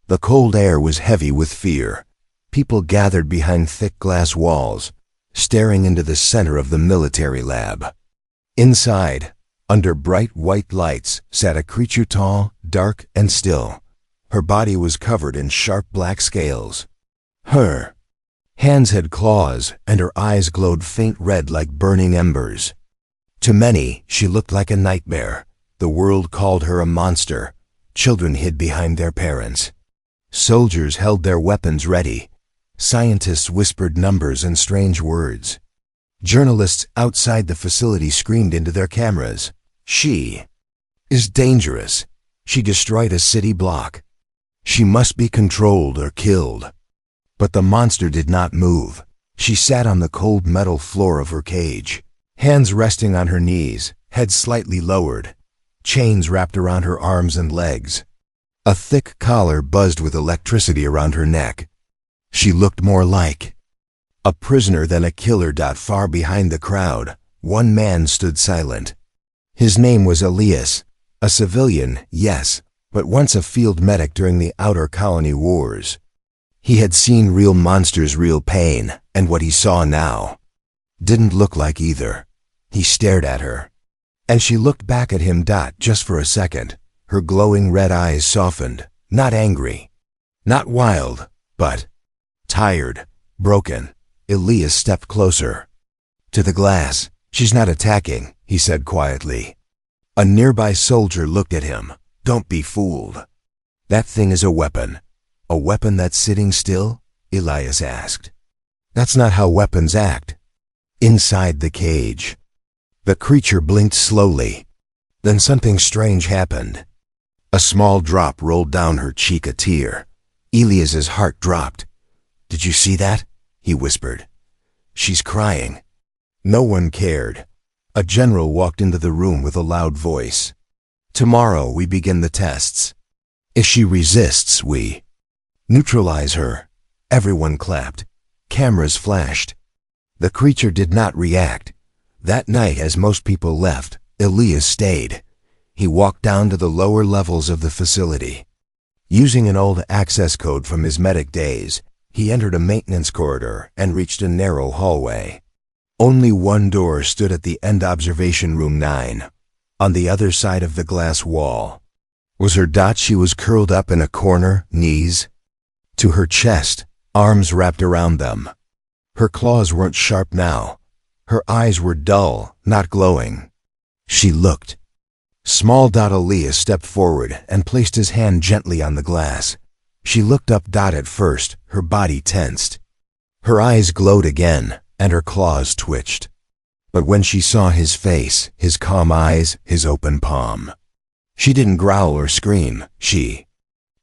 The cold air was heavy with fear. People gathered behind thick glass walls, staring into the center of the military lab. Inside, under bright white lights, sat a creature tall, dark, and still. Her body was covered in sharp black scales. Her hands had claws, and her eyes glowed faint red like burning embers. To many, she looked like a nightmare. The world called her a monster. Children hid behind their parents. Soldiers held their weapons ready. Scientists whispered numbers and strange words. Journalists outside the facility screamed into their cameras. She is dangerous. She destroyed a city block. She must be controlled or killed. But the monster did not move. She sat on the cold metal floor of her cage, hands resting on her knees, head slightly lowered, chains wrapped around her arms and legs. A thick collar buzzed with electricity around her neck. She looked more like a prisoner than a killer. Far behind the crowd, one man stood silent. His name was Elias, a civilian, yes, but once a field medic during the Outer Colony Wars. He had seen real monsters, real pain, and what he saw now didn't look like either. He stared at her, and she looked back at him. Just for a second, her glowing red eyes softened, not angry, not wild, but tired, broken. Elias stepped closer to the glass. She's not attacking, he said quietly. A nearby soldier looked at him. Don't be fooled. That thing is a weapon. A weapon that's sitting still? Elias asked. That's not how weapons act. Inside the cage, the creature blinked slowly. Then something strange happened. A small drop rolled down her cheek, a tear. Elias's heart dropped. Did you see that? He whispered. She's crying. No one cared. A general walked into the room with a loud voice. Tomorrow we begin the tests. If she resists, we neutralize her. Everyone clapped. Cameras flashed. The creature did not react. That night, as most people left, Elias stayed. He walked down to the lower levels of the facility. Using an old access code from his medic days, he entered a maintenance corridor and reached a narrow hallway. Only one door stood at the end. Observation Room 9. On the other side of the glass wall was her. She was curled up in a corner, knees to her chest, arms wrapped around them. Her claws weren't sharp now. Her eyes were dull, not glowing. She looked small. Elias stepped forward and placed his hand gently on the glass. She looked up. At first, her body tensed. Her eyes glowed again, and her claws twitched. But when she saw his face, his calm eyes, his open palm, she didn't growl or scream. She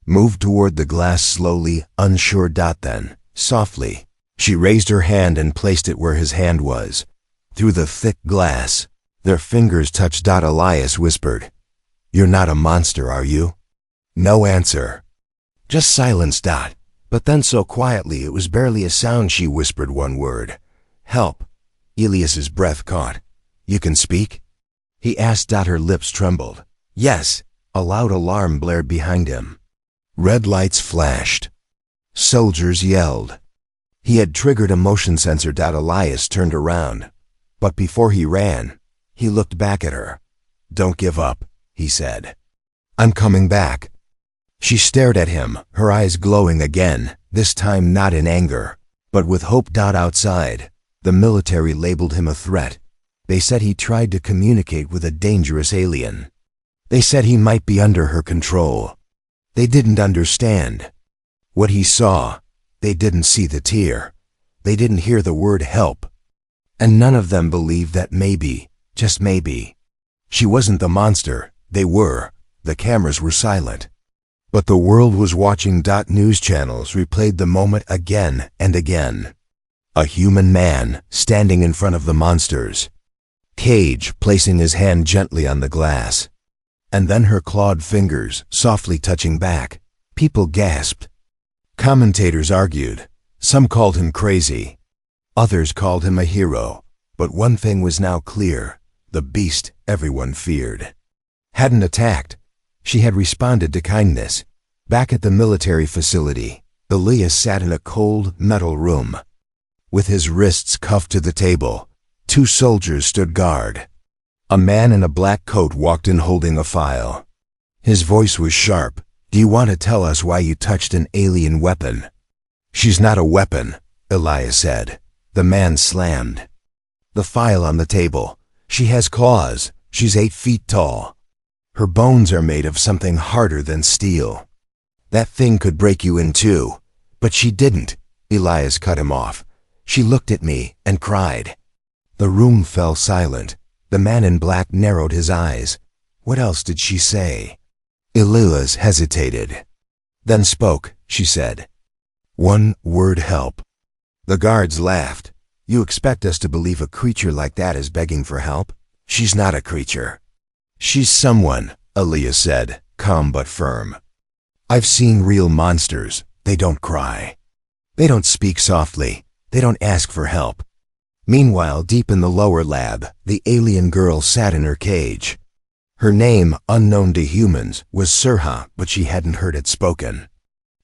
moved toward the glass slowly, unsure. Then, softly, she raised her hand and placed it where his hand was. Through the thick glass, their fingers touched. Elias whispered, "You're not a monster, are you?" No answer. Just silence. But then so quietly it was barely a sound. She whispered one word. "Help." Elias's breath caught. "You can speak?" he asked. Her lips trembled. "Yes." A loud alarm blared behind him. Red lights flashed. Soldiers yelled. He had triggered a motion sensor. Elias turned around. But before he ran, he looked back at her. "Don't give up," he said. "I'm coming back." She stared at him, her eyes glowing again, this time not in anger, but with hope. Outside, the military labeled him a threat. They said he tried to communicate with a dangerous alien. They said he might be under her control. They didn't understand what he saw. They didn't see the tear. They didn't hear the word help. And none of them believed that maybe, just maybe, she wasn't the monster. They were. The cameras were silent. But the world was watching. News channels replayed the moment again and again. A human man standing in front of the monster's cage, placing his hand gently on the glass. And then her clawed fingers softly touching back. People gasped. Commentators argued. Some called him crazy. Others called him a hero. But one thing was now clear. The beast everyone feared hadn't attacked. She had responded to kindness. Back at the military facility, Elias sat in a cold, metal room. With his wrists cuffed to the table, 2 soldiers stood guard. A man in a black coat walked in holding a file. His voice was sharp. "Do you want to tell us why you touched an alien weapon?" "She's not a weapon," Elias said. The man slammed the file on the table. "She has claws. She's 8 feet tall. Her bones are made of something harder than steel. That thing could break you in two." "But she didn't," Elias cut him off. "She looked at me and cried." The room fell silent. The man in black narrowed his eyes. "What else did she say?" Elias hesitated, then spoke. "She said, 1 word, help." The guards laughed. "You expect us to believe a creature like that is begging for help? She's not a creature. She's someone," Elias said, calm but firm. "I've seen real monsters. They don't cry. They don't speak softly. They don't ask for help." Meanwhile, deep in the lower lab, the alien girl sat in her cage. Her name, unknown to humans, was Sirha, but she hadn't heard it spoken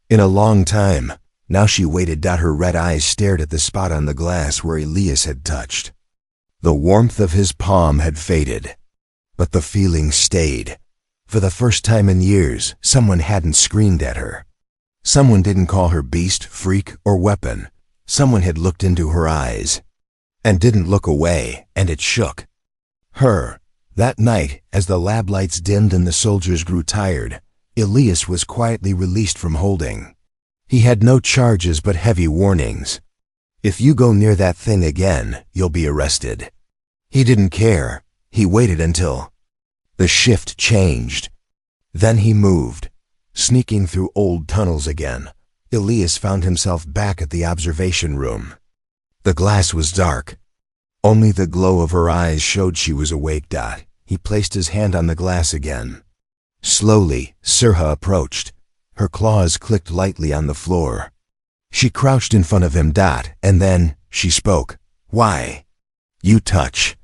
in a long time. Now she waited. Her red eyes stared at the spot on the glass where Elias had touched. The warmth of his palm had faded, but the feeling stayed. For the first time in years, someone hadn't screamed at her. Someone didn't call her beast, freak, or weapon. Someone had looked into her eyes and didn't look away, and it shook her. That night, as the lab lights dimmed and the soldiers grew tired, Elias was quietly released from holding. He had no charges but heavy warnings. "If you go near that thing again, you'll be arrested." He didn't care. He waited until the shift changed. Then he moved. Sneaking through old tunnels again, Elias found himself back at the observation room. The glass was dark. Only the glow of her eyes showed she was awake. He placed his hand on the glass again. Slowly, Sirha approached. Her claws clicked lightly on the floor. She crouched in front of him. And then she spoke. "Why? You touch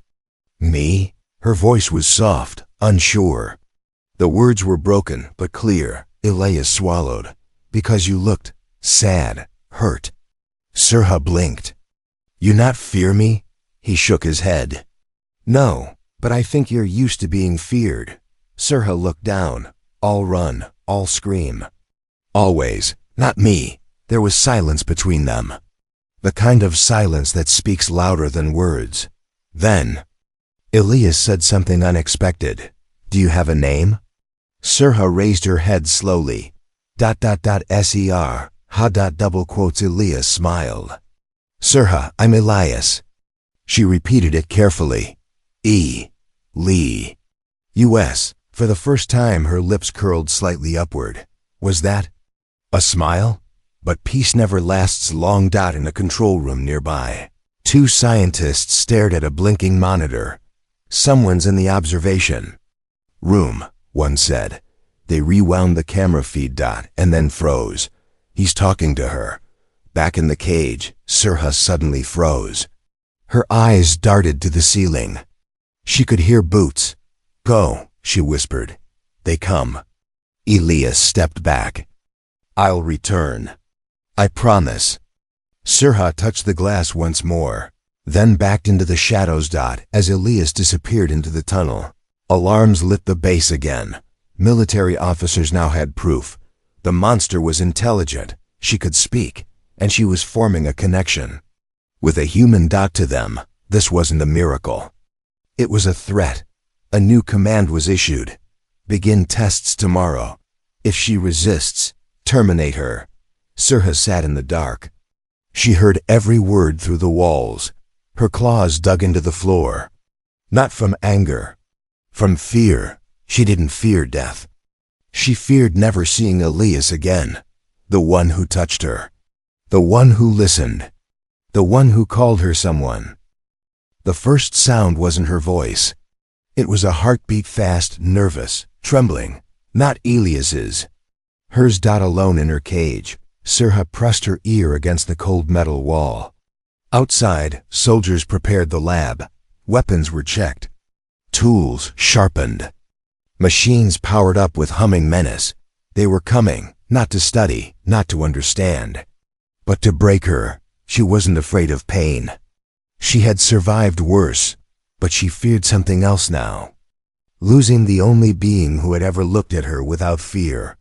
me?" Her voice was soft, unsure. The words were broken but clear. Elias swallowed. "Because you looked sad, hurt." Sirha blinked. "You not fear me?" He shook his head. "No, but I think you're used to being feared." Sirha looked down. "All run, all scream." "Always, not me." There was silence between them. The kind of silence that speaks louder than words. Then Elias said something unexpected. "Do you have a name?" Sirha raised her head slowly. Ser, ha. Double quotes. Elias smiled. "Sirha, I'm Elias." She repeated it carefully. Lee. U.S. For the first time, her lips curled slightly upward. Was that a smile? But peace never lasts long. In a control room nearby, 2 scientists stared at a blinking monitor. "Someone's in the observation room," one said. They rewound the camera feed. And then froze. "He's talking to her." Back in the cage, Sirha suddenly froze. Her eyes darted to the ceiling. She could hear boots. "Go," she whispered. "They come." Elias stepped back. "I'll return. I promise." Sirha touched the glass once more, then backed into the shadows. As Elias disappeared into the tunnel, alarms lit the base again. Military officers now had proof. The monster was intelligent, she could speak, and she was forming a connection with a human. To them, this wasn't a miracle. It was a threat. A new command was issued. "Begin tests tomorrow. If she resists, terminate her." Sirha sat in the dark. She heard every word through the walls. Her claws dug into the floor. Not from anger, from fear. She didn't fear death. She feared never seeing Elias again. The one who touched her. The one who listened. The one who called her someone. The first sound wasn't her voice. It was a heartbeat, fast, nervous, trembling. Not Elias's. Hers. Alone in her cage, Sirha pressed her ear against the cold metal wall. Outside, soldiers prepared the lab. Weapons were checked. Tools sharpened. Machines powered up with humming menace. They were coming, Not to study, not to understand, but to break her. She wasn't afraid of pain. She had survived worse, but she feared something else now. Losing the only being who had ever looked at her without fear.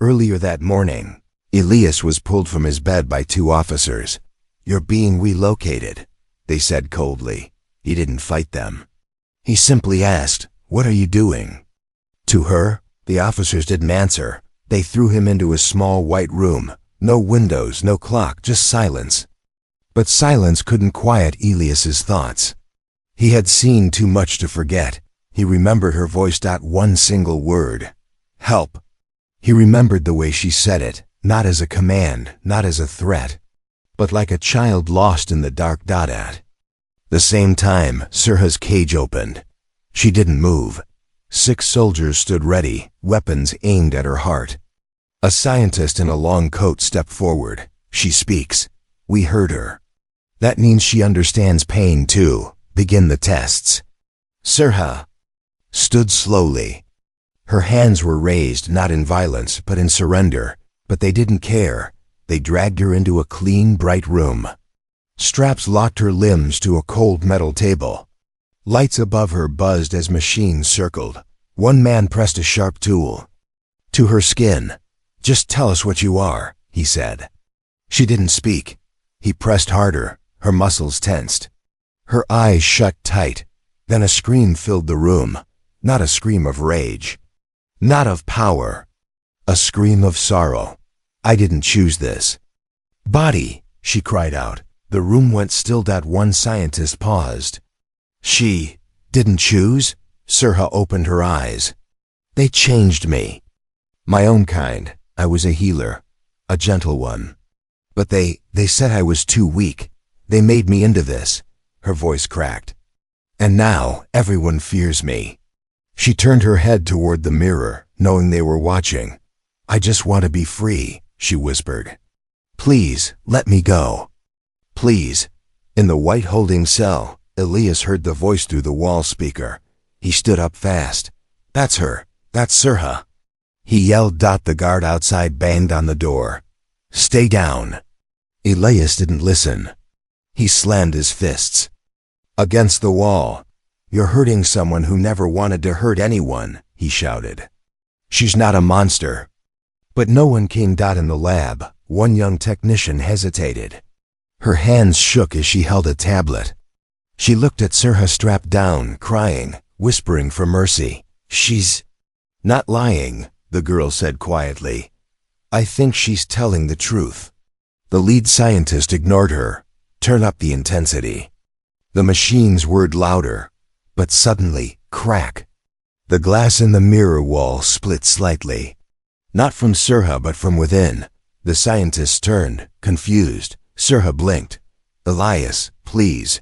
Earlier that morning, Elias was pulled from his bed by 2 officers. "You're being relocated," they said coldly. He didn't fight them. He simply asked, "What are you doing?" To her, the officers didn't answer. They threw him into a small white room. No windows, no clock, just silence. But silence couldn't quiet Elias's thoughts. He had seen too much to forget. He remembered her voice. One single word. Help. He remembered the way she said it, not as a command, not as a threat, but like a child lost in the dark. At the same time, Sirha's cage opened. She didn't move. 6 soldiers stood ready, weapons aimed at her heart. A scientist in a long coat stepped forward. "She speaks. We heard her. That means she understands pain too. Begin the tests." Sirha stood slowly. Her hands were raised, not in violence, but in surrender. But they didn't care. They dragged her into a clean, bright room. Straps locked her limbs to a cold metal table. Lights above her buzzed as machines circled. One man pressed a sharp tool to her skin. "Just tell us what you are," he said. She didn't speak. He pressed harder. Her muscles tensed. Her eyes shut tight. Then a scream filled the room. Not a scream of rage. Not of power. A scream of sorrow. "I didn't choose this." "Body," she cried out. The room went still. One scientist paused. "She didn't choose?" Sirha opened her eyes. "They changed me. My own kind. I was a healer. A gentle one. But they said I was too weak. They made me into this." Her voice cracked. "And now everyone fears me." She turned her head toward the mirror, knowing they were watching. "I just want to be free," she whispered. "Please, let me go. Please." In the white holding cell, Elias heard the voice through the wall speaker. He stood up fast. "That's her. That's Sirha." He yelled. The guard outside banged on the door. "Stay down." Elias didn't listen. He slammed his fists against the wall. "You're hurting someone who never wanted to hurt anyone," he shouted. "She's not a monster." But no one came. In the lab, one young technician hesitated. Her hands shook as she held a tablet. She looked at Sirha strapped down, crying, whispering for mercy. "She's not lying," the girl said quietly. "I think she's telling the truth." The lead scientist ignored her. "Turn up the intensity." The machines whirred louder, but suddenly, crack. The glass in the mirror wall split slightly. Not from Sirha, but from within. The scientist turned, confused. Sirha blinked. "Elias, please."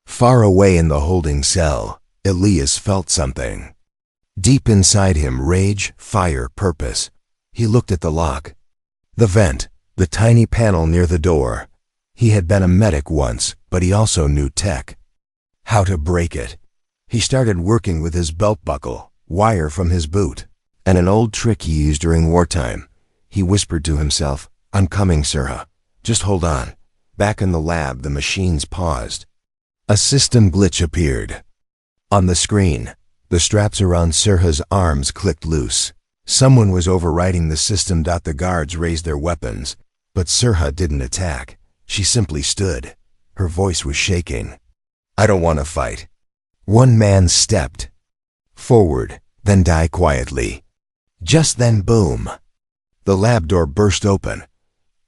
Far away in the holding cell, Elias felt something. Deep inside him, rage, fire, purpose. He looked at the lock. The vent, the tiny panel near the door. He had been a medic once, but he also knew tech. How to break it. He started working with his belt buckle, wire from his boot, and an old trick he used during wartime. He whispered to himself, "I'm coming, Sirha. Just hold on." Back in the lab, the machines paused. A system glitch appeared. On the screen, the straps around Sirha's arms clicked loose. Someone was overriding the system. The guards raised their weapons, but Sirha didn't attack. She simply stood. Her voice was shaking. "I don't want to fight." One man stepped forward, then died quietly. Just then, boom. The lab door burst open.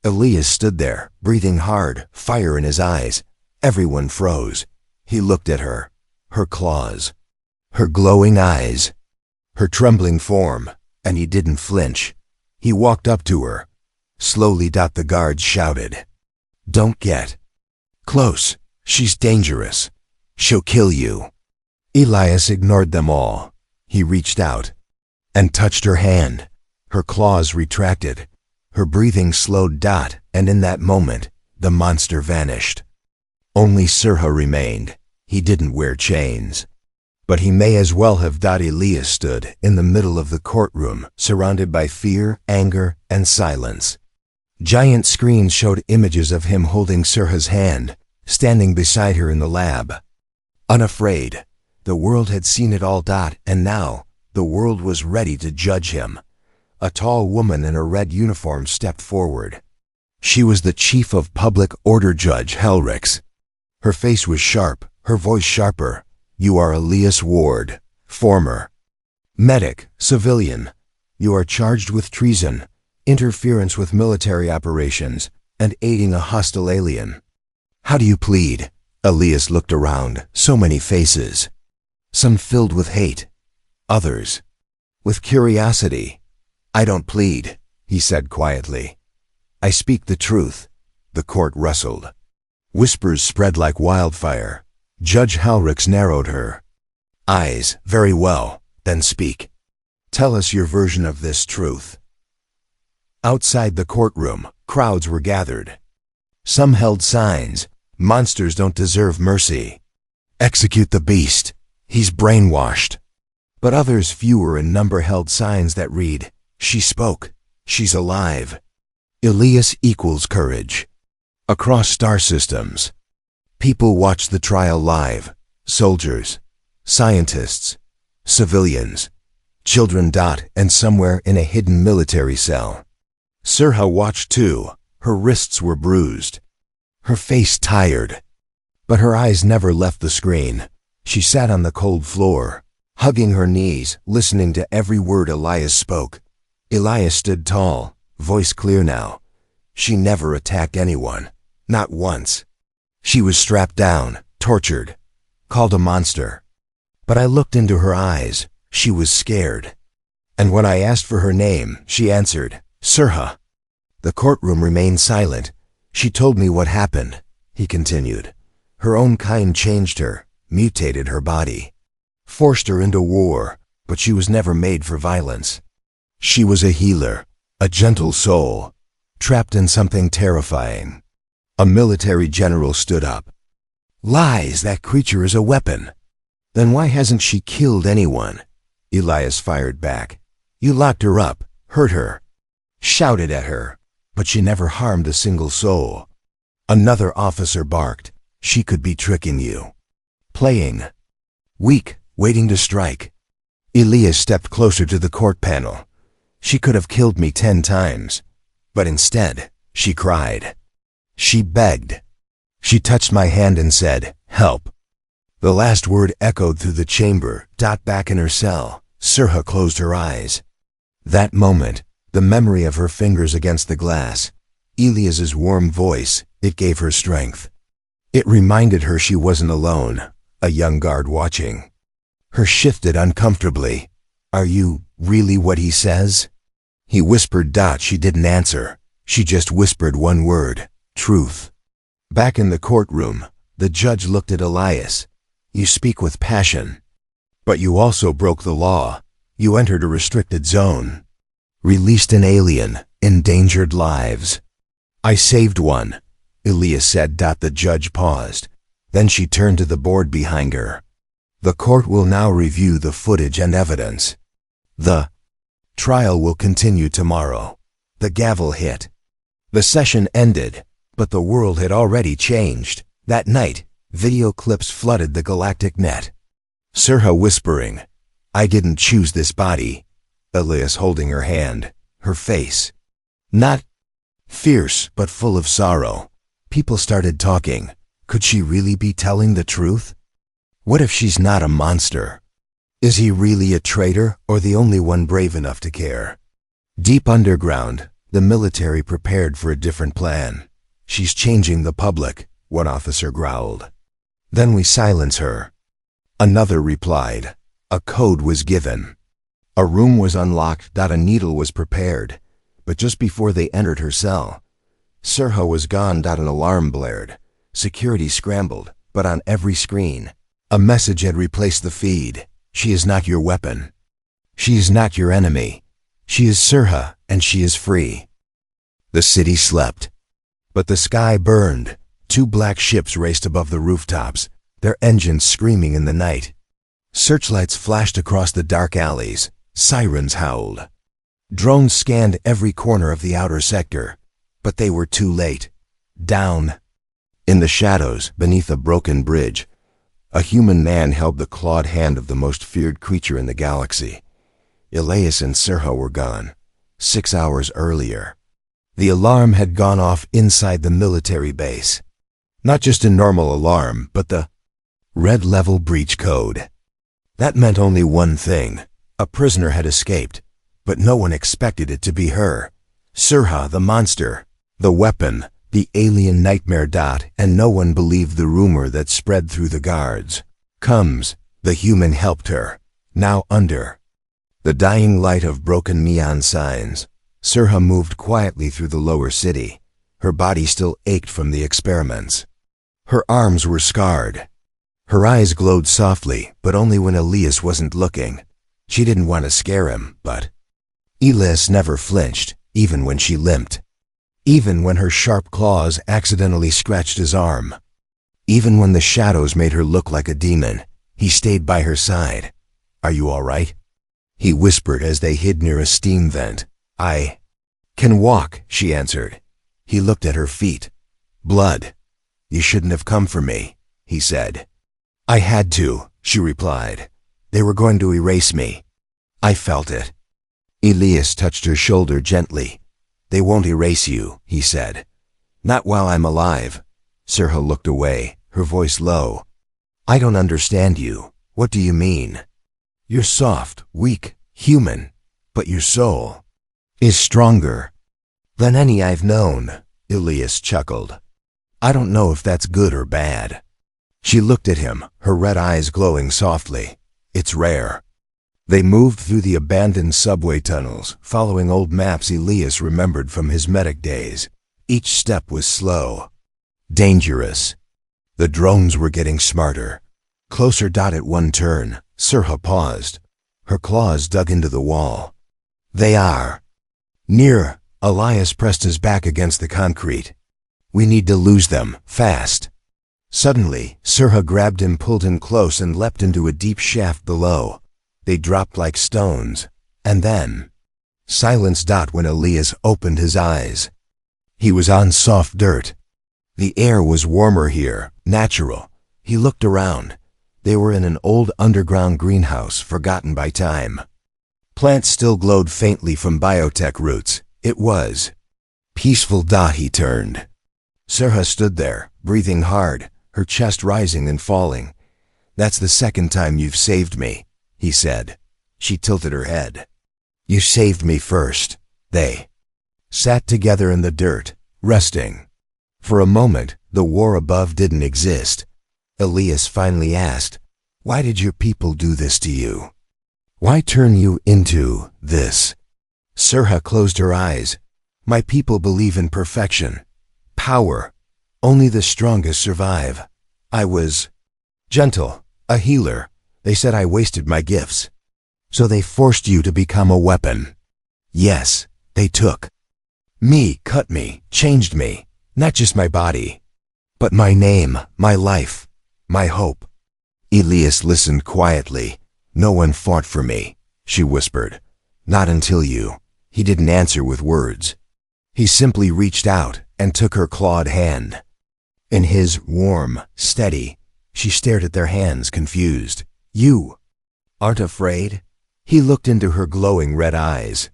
Elias stood there, breathing hard, fire in his eyes. Everyone froze. He looked at her. Her claws. Her glowing eyes. Her trembling form. And he didn't flinch. He walked up to her. Slowly. The guards shouted, "Don't get close. She's dangerous. She'll kill you." Elias ignored them all. He reached out and touched her hand. Her claws retracted. Her breathing slowed. And in that moment, the monster vanished. Only Sirha remained. He didn't wear chains. But he may as well have. Elias stood in the middle of the courtroom, surrounded by fear, anger, and silence. Giant screens showed images of him holding Sirha's hand, standing beside her in the lab. Unafraid, the world had seen it all. And now, the world was ready to judge him. A tall woman in a red uniform stepped forward. She was the chief of public order, Judge Helrix. Her face was sharp, her voice sharper. You are Elias Ward, former medic, civilian. You are charged with treason, interference with military operations, and aiding a hostile alien. How do you plead? Elias looked around, so many faces. Some filled with hate, others with curiosity. I don't plead, he said quietly. I speak the truth. The court rustled. Whispers spread like wildfire. Judge Helrix narrowed her eyes. Very well, then speak. Tell us your version of this truth. Outside the courtroom, crowds were gathered. Some held signs. Monsters don't deserve mercy. Execute the beast. He's brainwashed. But others, fewer in number, held signs that read, She spoke. She's alive. Elias equals courage. Across star systems, people watched the trial live. Soldiers, scientists, civilians, children. And somewhere in a hidden military cell, Sirha watched too. Her wrists were bruised, her face tired, but her eyes never left the screen. She sat on the cold floor, hugging her knees, listening to every word Elias spoke. Elias stood tall, voice clear now. She never attacked anyone, not once. She was strapped down, tortured, called a monster. But I looked into her eyes. She was scared. And when I asked for her name, she answered, Sirha. The courtroom remained silent. She told me what happened, he continued. Her own kind changed her, mutated her body, forced her into war, but she was never made for violence. She was a healer, a gentle soul, trapped in something terrifying. A military general stood up. Lies, that creature is a weapon. Then why hasn't she killed anyone? Elias fired back. You locked her up, hurt her, shouted at her, but she never harmed a single soul. Another officer barked. She could be tricking you. Playing. Weak, waiting to strike. Elias stepped closer to the court panel. She could have killed me 10 times. But instead, she cried. She begged. She touched my hand and said, help. The last word echoed through the chamber. Back in her cell, Sirha closed her eyes. That moment, the memory of her fingers against the glass, Elias's warm voice, it gave her strength. It reminded her she wasn't alone, a young guard watching. Her shifted uncomfortably. Are you really what he says? He whispered. She didn't answer. She just whispered one word, truth. Back in the courtroom, the judge looked at Elias. You speak with passion. But you also broke the law. You entered a restricted zone. Released an alien, endangered lives. I saved one, Elias said. The judge paused. Then she turned to the board behind her. The court will now review the footage and evidence. The trial will continue tomorrow. The gavel hit. The session ended, but the world had already changed. That night, video clips flooded the galactic net. Sirha whispering, I didn't choose this body. Elias holding her hand, her face not fierce, but full of sorrow. People started talking. Could she really be telling the truth? What if she's not a monster? Is he really a traitor, or the only one brave enough to care? Deep underground, the military prepared for a different plan. She's changing the public, one officer growled. Then we silence her. Another replied. A code was given. A room was unlocked. A needle was prepared. But just before they entered her cell, Sirha was gone. An alarm blared. Security scrambled, but on every screen, a message had replaced the feed. She is not your weapon. She is not your enemy. She is Sirha, and she is free. The city slept. But the sky burned. 2 black ships raced above the rooftops, their engines screaming in the night. Searchlights flashed across the dark alleys. Sirens howled. Drones scanned every corner of the outer sector, but they were too late. Down. In the shadows, beneath a broken bridge, a human man held the clawed hand of the most feared creature in the galaxy. Elias and Sirha were gone, 6 hours earlier. The alarm had gone off inside the military base. Not just a normal alarm, but the red level breach code. That meant only one thing. A prisoner had escaped, but no one expected it to be her. Sirha, the monster, the weapon, the alien nightmare. And no one believed the rumor that spread through the guards. Comes, the human helped her. Now under the dying light of broken neon signs, Sirha moved quietly through the lower city. Her body still ached from the experiments. Her arms were scarred. Her eyes glowed softly, but only when Elias wasn't looking. She didn't want to scare him, but Elias never flinched, even when she limped. Even when her sharp claws accidentally scratched his arm. Even when the shadows made her look like a demon, he stayed by her side. "Are you all right?" he whispered as they hid near a steam vent. "I can walk," she answered. He looked at her feet. "Blood. You shouldn't have come for me," he said. "I had to," she replied. "They were going to erase me. I felt it." Elias touched her shoulder gently. "They won't erase you," he said. "Not while I'm alive." Sirha looked away, her voice low. "I don't understand you. What do you mean? You're soft, weak, human, but your soul is stronger than any I've known." Elias chuckled. "I don't know if that's good or bad." She looked at him, her red eyes glowing softly. "It's rare." They moved through the abandoned subway tunnels, following old maps Elias remembered from his medic days. Each step was slow, dangerous. The drones were getting smarter. Closer. At one turn, Sirha paused. Her claws dug into the wall. "They are near." Elias pressed his back against the concrete. "We need to lose them, fast." Suddenly, Sirha grabbed him, pulled him close, and leapt into a deep shaft below. They dropped like stones, and then silence. When Elias opened his eyes, he was on soft dirt. The air was warmer here, natural. He looked around. They were in an old underground greenhouse, forgotten by time. Plants still glowed faintly from biotech roots. It was peaceful. He turned. Sirha stood there, breathing hard, her chest rising and falling. "That's the second time you've saved me," he said. She tilted her head. "You saved me first." They sat together in the dirt, resting. For a moment, the war above didn't exist. Elias finally asked, "Why did your people do this to you? Why turn you into this?" Sirha closed her eyes. "My people believe in perfection, power. Only the strongest survive. I was gentle, a healer. They said I wasted my gifts. So they forced you to become a weapon. Yes, they took me, cut me, changed me, not just my body, but my name, my life, my hope." Elias listened quietly. "No one fought for me," she whispered. "Not until you." He didn't answer with words. He simply reached out and took her clawed hand. In his, warm, steady, she stared at their hands, confused. "You aren't afraid?" He looked into her glowing red eyes.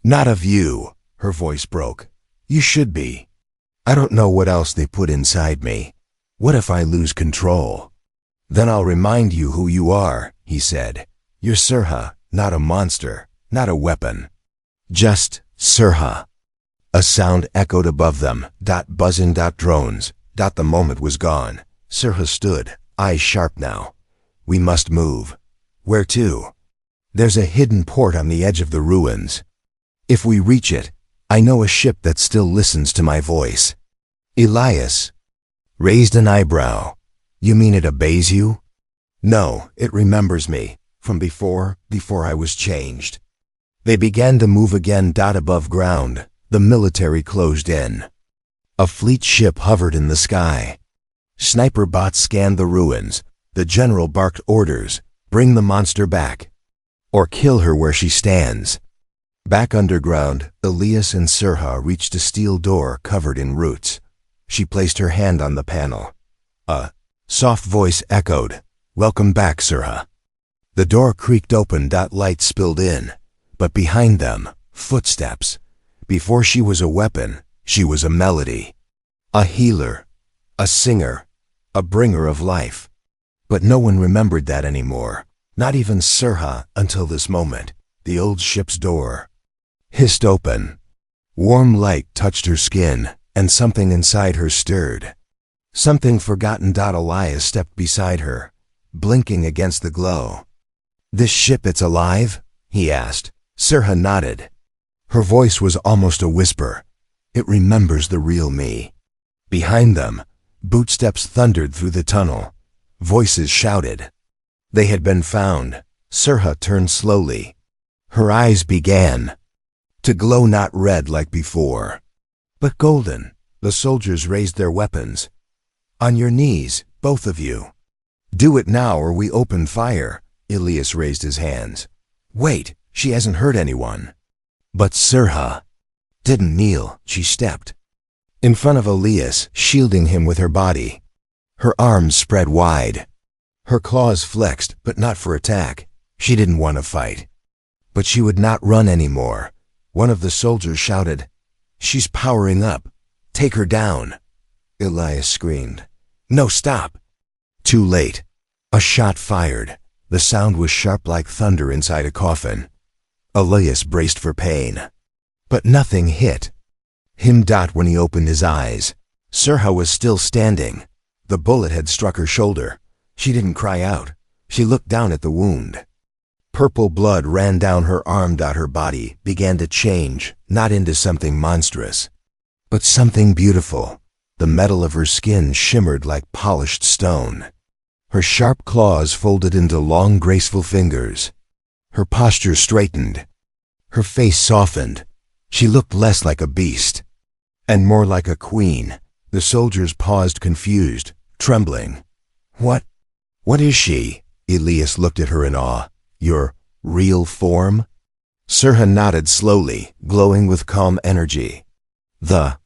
"Not of you," her voice broke. "You should be. I don't know what else they put inside me. What if I lose control? Then I'll remind you who you are," he said. "You're Sirha, not a monster, not a weapon. Just Sirha." A sound echoed above them. Buzzing. Drones. The moment was gone. Sirha stood, eyes sharp now. "We must move." "Where to?" "There's a hidden port on the edge of the ruins. If we reach it, I know a ship that still listens to my voice." Elias raised an eyebrow. "You mean it obeys you?" "No, it remembers me, from before I was changed." They began to move again. Above ground, the military closed in. A fleet ship hovered in the sky. Sniper bots scanned the ruins. The general barked orders. Bring the monster back, or kill her where she stands. Back underground, Elias and Sirha reached a steel door covered in roots. She placed her hand on the panel. A soft voice echoed, "Welcome back, Sirha." The door creaked open. Light spilled in, but behind them, footsteps. Before she was a weapon, she was a melody. A healer, a singer, a bringer of life. But no one remembered that anymore, not even Sirha until this moment. The old ship's door hissed open. Warm light touched her skin, and something inside her stirred. Something forgotten. Elias stepped beside her, blinking against the glow. "This ship, it's alive?" he asked. Sirha nodded. Her voice was almost a whisper. "It remembers the real me." Behind them, bootsteps thundered through the tunnel. Voices shouted. They had been found. Sirha turned slowly. Her eyes began to glow, not red like before, but golden. The soldiers raised their weapons. "On your knees, both of you. Do it now or we open fire." Elias raised his hands. "Wait, she hasn't hurt anyone." But Sirha didn't kneel. She stepped in front of Elias, shielding him with her body. Her arms spread wide. Her claws flexed, but not for attack. She didn't want to fight. But she would not run anymore. One of the soldiers shouted, "She's powering up. Take her down." Elias screamed, "No, stop." Too late. A shot fired. The sound was sharp like thunder inside a coffin. Elias braced for pain. But nothing hit him. When he opened his eyes, Sirha was still standing. The bullet had struck her shoulder. She didn't cry out. She looked down at the wound. Purple blood ran down her arm. Her body began to change, not into something monstrous, but something beautiful. The metal of her skin shimmered like polished stone. Her sharp claws folded into long, graceful fingers. Her posture straightened. Her face softened. She looked less like a beast and more like a queen. The soldiers paused, confused, trembling. What is she?" Elias looked at her in awe. "Your real form?" Sirha nodded slowly, glowing with calm energy. "The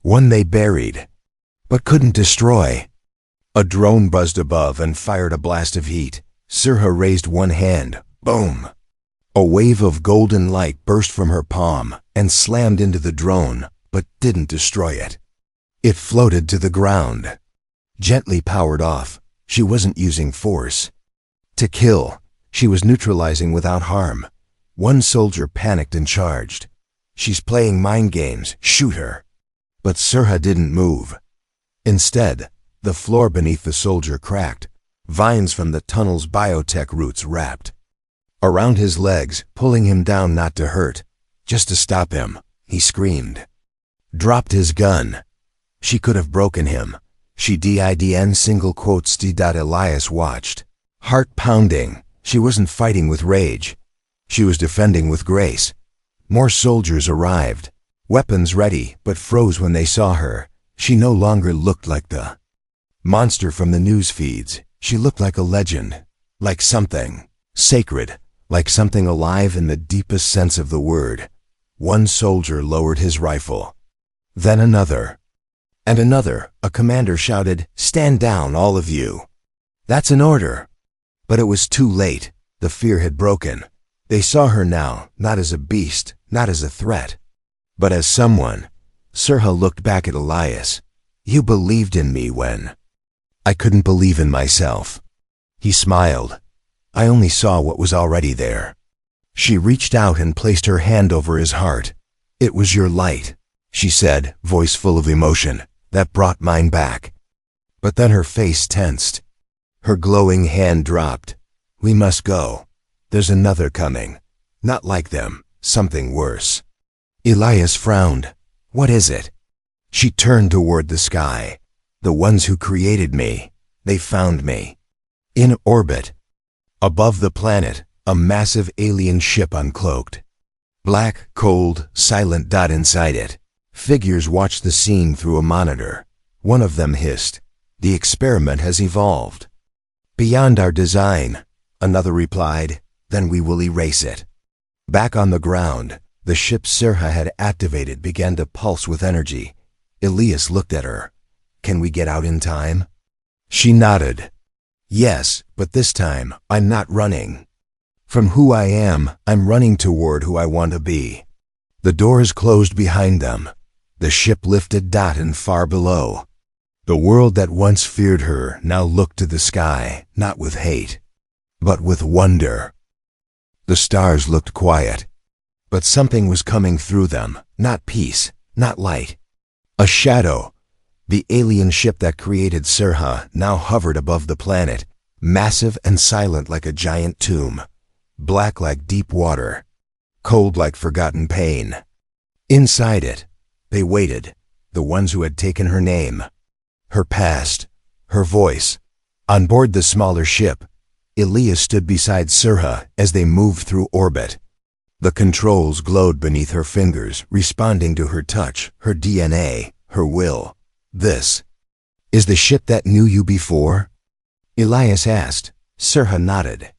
one they buried, but couldn't destroy." A drone buzzed above and fired a blast of heat. Sirha raised one hand. Boom! A wave of golden light burst from her palm and slammed into the drone, but didn't destroy it. It floated to the ground, gently powered off. She wasn't using force to kill. She was neutralizing without harm. One soldier panicked and charged. "She's playing mind games. Shoot her." But Sirha didn't move. Instead, the floor beneath the soldier cracked. Vines from the tunnel's biotech roots wrapped around his legs, pulling him down, not to hurt, just to stop him. He screamed, dropped his gun. She could have broken him. She didn't. Single quotes. Elias watched, heart pounding. She wasn't fighting with rage. She was defending with grace. More soldiers arrived, weapons ready, but froze when they saw her. She no longer looked like the monster from the news feeds. She looked like a legend, like something sacred, like something alive in the deepest sense of the word. One soldier lowered his rifle. Then another. And another. A commander shouted, "Stand down, all of you." "That's an order." But it was too late. The fear had broken. They saw her now, not as a beast, not as a threat, but as someone. Sirha looked back at Elias. "You believed in me when I couldn't believe in myself." He smiled. "I only saw what was already there." She reached out and placed her hand over his heart. "It was your light," she said, voice full of emotion, "that brought mine back." But then her face tensed. Her glowing hand dropped. "We must go. There's another coming. Not like them, something worse." Elias frowned. "What is it?" She turned toward the sky. "The ones who created me, they found me. In orbit. Above the planet, a massive alien ship uncloaked. Black, cold, silent. Inside it, figures watched the scene through a monitor. One of them hissed, "The experiment has evolved beyond our design. Another replied, then we will erase it. Back on the ground, the ship Sirha had activated began to pulse with energy. Elias looked at her. Can we get out in time? She nodded. Yes, but this time, I'm not running. From who I am, I'm running toward who I want to be. The doors closed behind them. The ship lifted and far below. The world that once feared her now looked to the sky, not with hate, but with wonder. The stars looked quiet, but something was coming through them, not peace, not light. A shadow. The alien ship that created Sirha now hovered above the planet, massive and silent like a giant tomb, black like deep water, cold like forgotten pain. Inside it, they waited, the ones who had taken her name, her past, her voice. On board the smaller ship, Elias stood beside Sirha as they moved through orbit. The controls glowed beneath her fingers, responding to her touch, her DNA, her will. This is the ship that knew you before? Elias asked. Sirha nodded.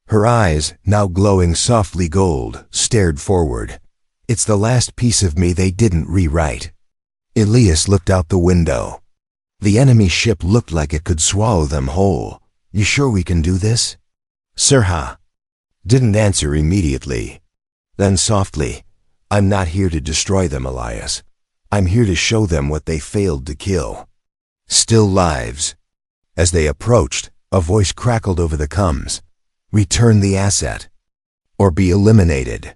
Her eyes, now glowing softly gold, stared forward. It's the last piece of me they didn't rewrite. Elias looked out the window. The enemy ship looked like it could swallow them whole. You sure we can do this? Sirha didn't answer immediately. Then softly, I'm not here to destroy them, Elias. I'm here to show them what they failed to kill. Still lives. As they approached, a voice crackled over the comms. Return the asset, or be eliminated.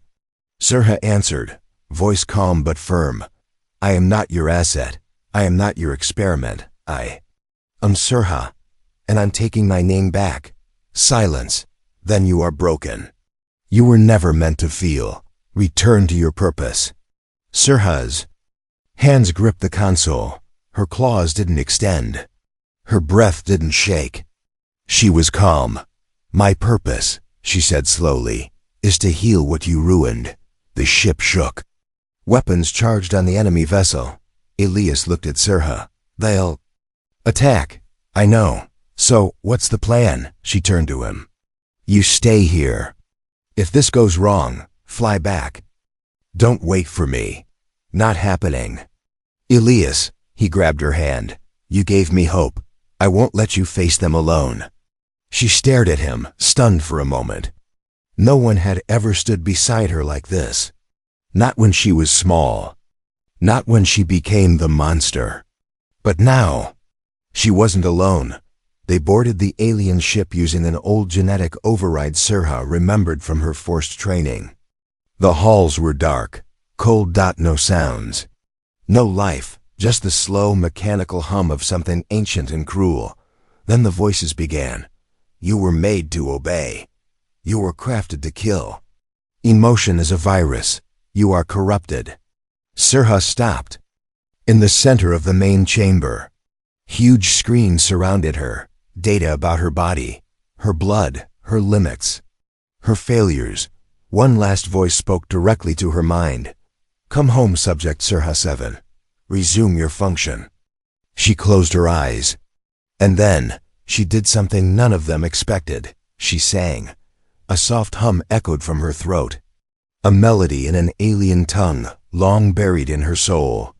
Sirha answered, voice calm but firm. I am not your asset. I am not your experiment. I'm Sirha, and I'm taking my name back. Silence. Then you are broken. You were never meant to feel. Return to your purpose. Sirha's hands gripped the console. Her claws didn't extend. Her breath didn't shake. She was calm. My purpose, she said slowly, is to heal what you ruined. The ship shook. Weapons charged on the enemy vessel. Elias looked at Sirha. They'll attack. I know. So, what's the plan? She turned to him. You stay here. If this goes wrong, fly back. Don't wait for me. Not happening. Elias, he grabbed her hand. You gave me hope. I won't let you face them alone. She stared at him, stunned for a moment. No one had ever stood beside her like this. Not when she was small. Not when she became the monster. But now, she wasn't alone. They boarded the alien ship using an old genetic override Sirha remembered from her forced training. The halls were dark, cold. No sounds. No life, just the slow mechanical hum of something ancient and cruel. Then the voices began. You were made to obey. You were crafted to kill. Emotion is a virus. You are corrupted. Sirha stopped. In the center of the main chamber, huge screens surrounded her. Data about her body, her blood, her limits, her failures. One last voice spoke directly to her mind. Come home, Subject Sirha 7. Resume your function. She closed her eyes. And then, she did something none of them expected. She sang. A soft hum echoed from her throat. A melody in an alien tongue, long buried in her soul.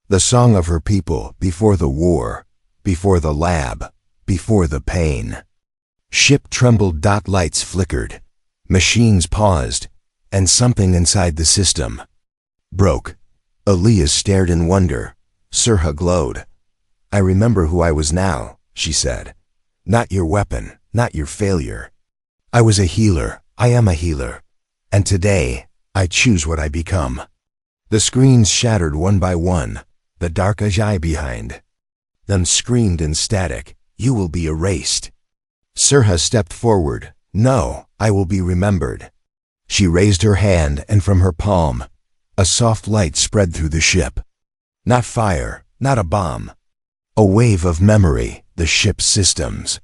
The song of her people before the war, before the lab, before the pain. Ship trembled. Lights flickered. Machines paused. And something inside the system broke. Elias stared in wonder. Sirha glowed. I remember who I was now, she said. Not your weapon, not your failure. I was a healer. I am a healer. And today, I choose what I become. The screens shattered one by one, the dark HFY behind them screamed in static. You will be erased. Sirha stepped forward. No, I will be remembered. She raised her hand, and from her palm, a soft light spread through the ship. Not fire, not a bomb. A wave of memory. The ship's systems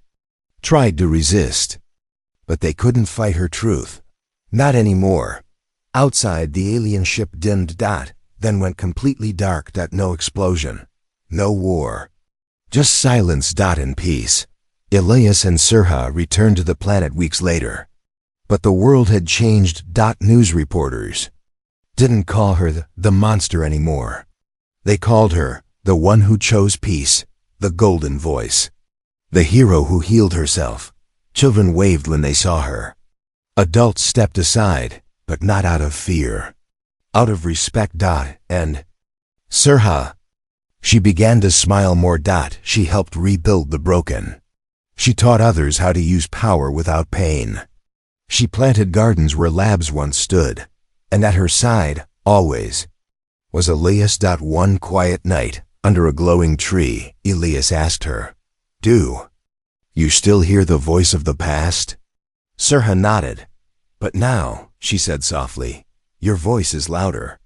tried to resist, but they couldn't fight her truth. Not anymore. Outside, the alien ship dimmed. Then went completely dark. No explosion. No war. Just silence. And peace. Elias and Sirha returned to the planet weeks later. But the world had changed. News reporters didn't call her the monster anymore. They called her the one who chose peace, the golden voice, the hero who healed herself. Children waved when they saw her. Adults stepped aside, but not out of fear, out of respect. And Sirha, she began to smile more. She helped rebuild the broken. She taught others how to use power without pain. She planted gardens where labs once stood, and at her side, always, was Elias. One quiet night, under a glowing tree, Elias asked her, "Do you still hear the voice of the past?" Sirha nodded. "But now," she said softly, "your voice is louder."